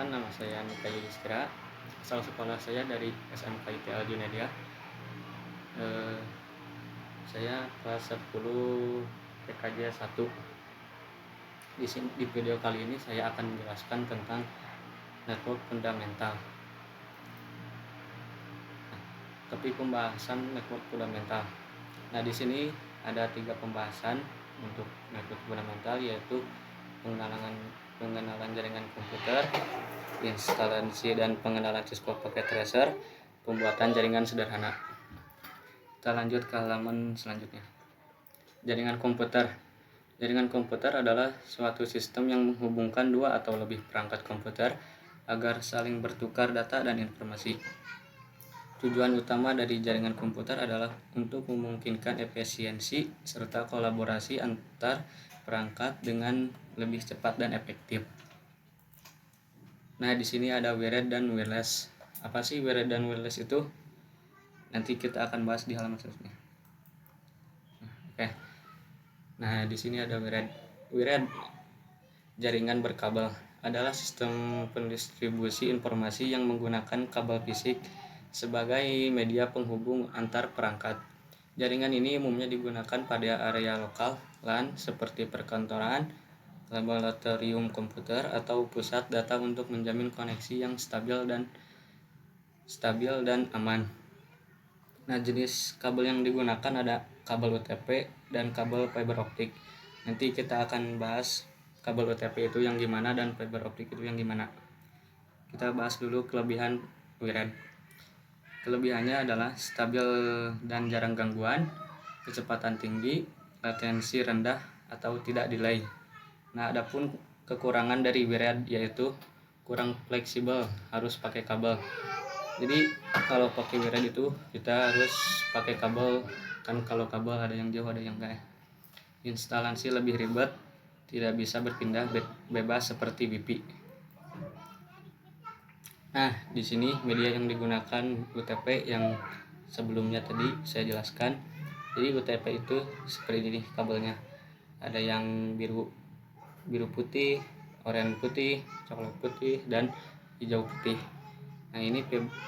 Perkenalkan, nama saya Nika Yudhistira. Asal sekolah saya dari SMK ITL Junadia. Saya kelas 10 PKJ 1. Di video kali ini saya akan menjelaskan tentang network fundamental. Topik pembahasan network fundamental. Nah, di sini ada 3 pembahasan untuk network fundamental, yaitu pengenalan jaringan komputer, instalasi dan pengenalan Cisco Packet Tracer, pembuatan jaringan sederhana. Kita lanjut ke halaman selanjutnya. Jaringan komputer. Jaringan komputer adalah suatu sistem yang menghubungkan dua atau lebih perangkat komputer agar saling bertukar data dan informasi. Tujuan utama dari jaringan komputer adalah untuk memungkinkan efisiensi serta kolaborasi antar perangkat dengan lebih cepat dan efektif. Nah, di sini ada wired dan wireless. Apa sih wired dan wireless itu? Nanti kita akan bahas di halaman selanjutnya. Oke. Nah, di sini ada wired. Wired, jaringan berkabel, adalah sistem pendistribusi informasi yang menggunakan kabel fisik sebagai media penghubung antar perangkat. Jaringan ini umumnya digunakan pada area lokal LAN seperti perkantoran, laboratorium komputer, atau pusat data untuk menjamin koneksi yang stabil dan aman. Nah, jenis kabel yang digunakan ada kabel UTP dan kabel fiber optik. Nanti kita akan bahas kabel UTP itu yang gimana dan fiber optik itu yang gimana. Kita bahas dulu kelebihan wired. Kelebihannya adalah stabil dan jarang gangguan, kecepatan tinggi, latensi rendah atau tidak delay. Nah, adapun kekurangan dari wired yaitu kurang fleksibel, harus pakai kabel. Jadi kalau pakai wired itu kita harus pakai kabel, kan kalau kabel ada yang jauh ada yang enggak. Instalasi lebih ribet, tidak bisa berpindah bebas seperti WiFi. Nah, di sini media yang digunakan UTP yang sebelumnya tadi saya jelaskan. Jadi UTP itu seperti ini kabelnya. Ada yang biru putih, oranye putih, coklat putih, dan hijau putih. Nah, ini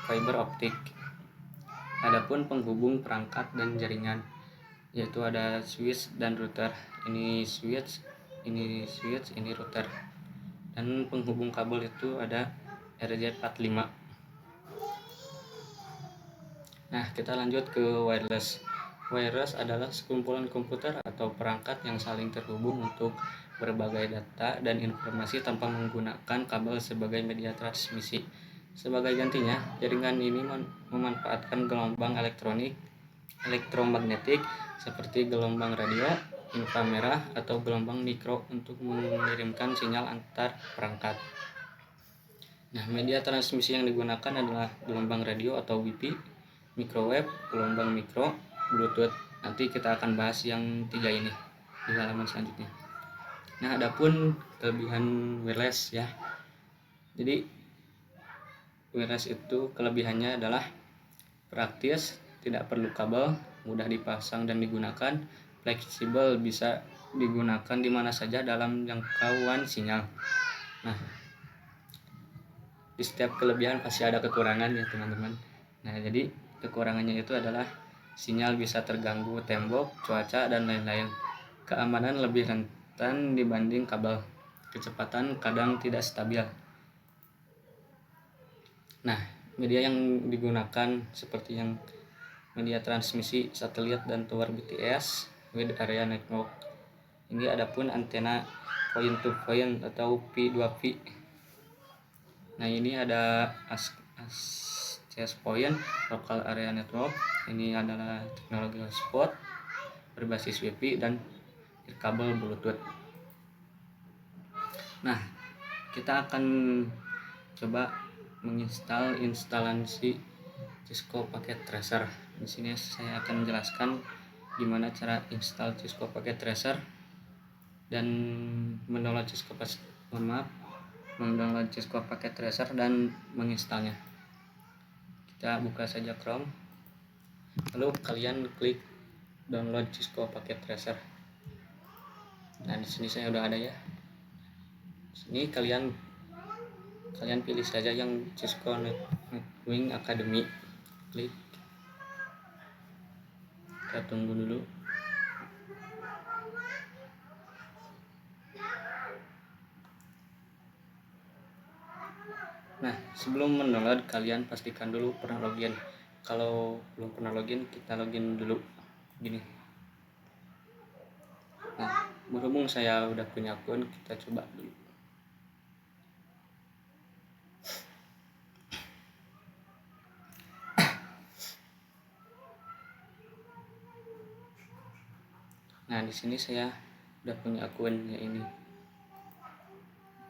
fiber optik. Adapun penghubung perangkat dan jaringan, yaitu ada switch dan router. Ini switch, ini router. Dan penghubung kabel itu ada RJ45. Nah, kita lanjut ke wireless. Wireless adalah sekumpulan komputer atau perangkat yang saling terhubung untuk berbagai data dan informasi tanpa menggunakan kabel sebagai media transmisi. Sebagai gantinya, jaringan ini memanfaatkan gelombang elektromagnetik seperti gelombang radio, inframerah, atau gelombang mikro untuk mengirimkan sinyal antar perangkat. Nah, media transmisi yang digunakan adalah gelombang radio atau WiFi, microwave, gelombang mikro, Bluetooth. Nanti kita akan bahas yang 3 ini di halaman selanjutnya. Nah, adapun kelebihan wireless ya. Jadi wireless itu kelebihannya adalah praktis, tidak perlu kabel, mudah dipasang dan digunakan, fleksibel, bisa digunakan di mana saja dalam jangkauan sinyal. Nah, di setiap kelebihan pasti ada kekurangan ya teman-teman. Nah, jadi kekurangannya itu adalah sinyal bisa terganggu tembok, cuaca, dan lain-lain. Keamanan lebih rentan dibanding kabel. Kecepatan kadang tidak stabil. Nah, media yang digunakan seperti yang media transmisi satelit dan tower BTS, wide area network. Ini adapun antena point to point atau P2P. Nah, ini ada access point, local area network. Ini adalah teknologi hotspot berbasis WiFi dan kabel Bluetooth. Nah, kita akan coba menginstal instalasi Cisco Packet Tracer. Di sini saya akan menjelaskan gimana cara install Cisco Packet Tracer dan mendownload Cisco Packet Tracer dan menginstalnya. Kita buka saja Chrome, lalu kalian klik download Cisco Packet Tracer. Nah, di sini saya udah ada ya. Di sini kalian kalian pilih saja yang Cisco Netwing Academy, klik. Kita tunggu dulu. Nah, sebelum mendownload kalian pastikan dulu pernah login. Kalau belum pernah login, kita login dulu gini. Nah, berhubung saya udah punya akun, kita coba dulu. Nah, di sini saya udah punya akun ya ini.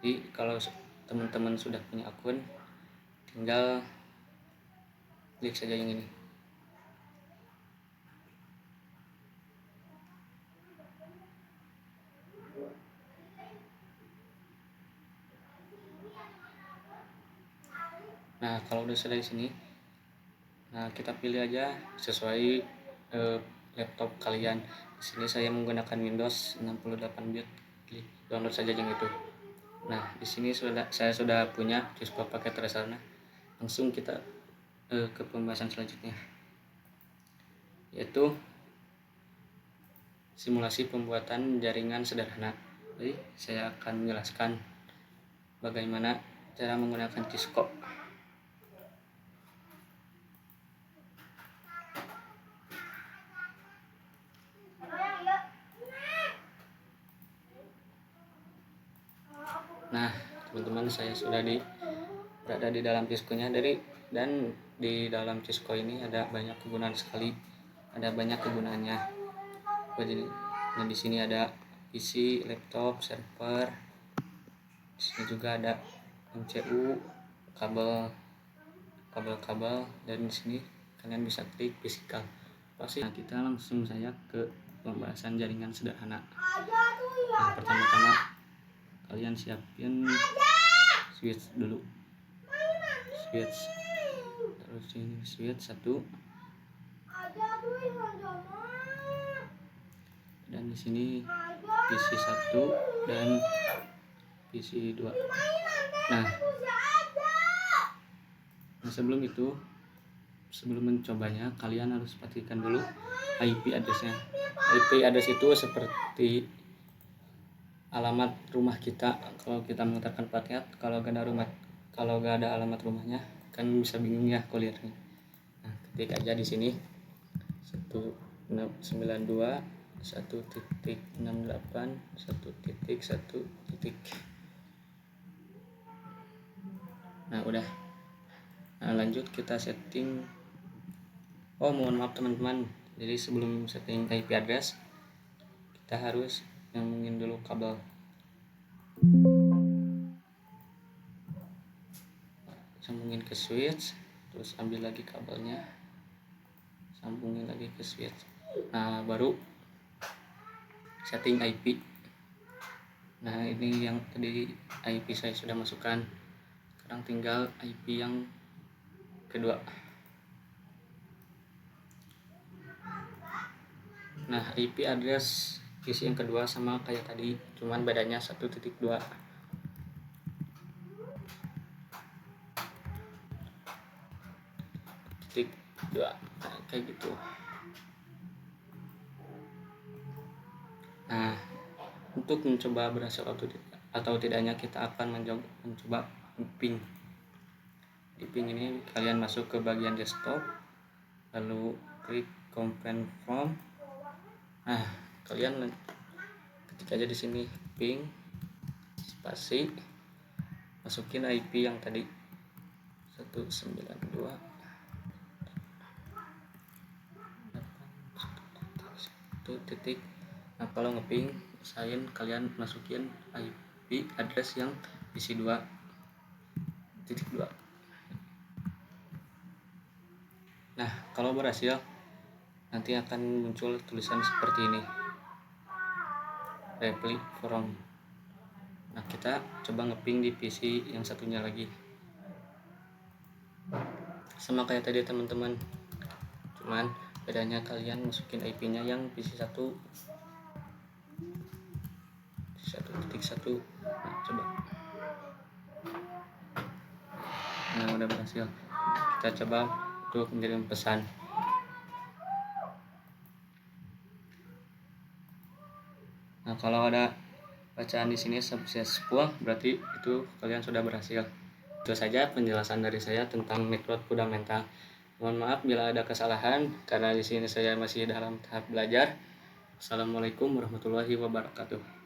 Jadi kalau teman-teman sudah punya akun, tinggal klik saja yang ini. Nah, kalau udah selesai sini, nah kita pilih aja sesuai laptop kalian. Di sini saya menggunakan Windows 68 bit, klik download saja yang itu. Nah, di sini saya sudah punya Cisco paket Resarna. Langsung kita ke pembahasan selanjutnya, yaitu simulasi pembuatan jaringan sederhana. Jadi saya akan menjelaskan bagaimana cara menggunakan Cisco. Nah, teman-teman, saya sudah berada di dalam Cisco-nya dan di dalam Cisco ini ada banyak kegunaan sekali. Ada banyak kegunaannya. Jadi, nah di sini ada PC, laptop, server. Di sini juga ada MCU, kabel, dan di sini kalian bisa klik physical. Nah, kita langsung saja ke pembahasan jaringan sederhana. Nah, pertama-tama kalian siapin switch dulu, terus ini switch 1, dan di sini PC 1 dan PC 2. Nah, sebelum mencobanya kalian harus pastikan dulu IP address-nya. IP address itu seperti alamat rumah kita. Kalau kita menggunakan paket, kalau gak ada alamat rumahnya kan bisa bingung ya kulirnya. Nah, ketik aja di sini 192 1.68 1.1. Nah, udah. Nah, lanjut kita setting. Oh, mohon maaf teman-teman. Jadi sebelum setting IP address, kita harus nyambungin dulu kabel. Sambungin ke switch, terus ambil lagi kabelnya, sambungin lagi ke switch. Nah, baru setting IP. Nah, ini yang tadi IP saya sudah masukkan. Sekarang tinggal IP yang kedua. Nah, IP address PC yang kedua sama kayak tadi, cuman bedanya 1.2. Nah, kayak gitu. Nah, untuk mencoba berhasil atau tidaknya, kita akan mencoba ping. Di ping ini kalian masuk ke bagian desktop, lalu klik command prompt. Nah, kalian ketik aja di sini ping spasi, masukin IP yang tadi 192. Titik. Nah, kalau ngeping, usahain kalian masukin IP address yang PC 2.2. Nah, kalau berhasil nanti akan muncul tulisan seperti ini, reply from. Nah, kita coba ngeping di PC yang satunya lagi, sama kayak tadi teman-teman, cuman bedanya kalian masukin IP-nya yang PC 1.1. Nah, coba. udah berhasil. Kita coba untuk mengirim pesan. Nah, kalau ada bacaan di sini successful, berarti itu kalian sudah berhasil. Itu saja penjelasan dari saya tentang metode fundamental. Mohon maaf bila ada kesalahan karena di sini saya masih dalam tahap belajar. Assalamualaikum warahmatullahi wabarakatuh.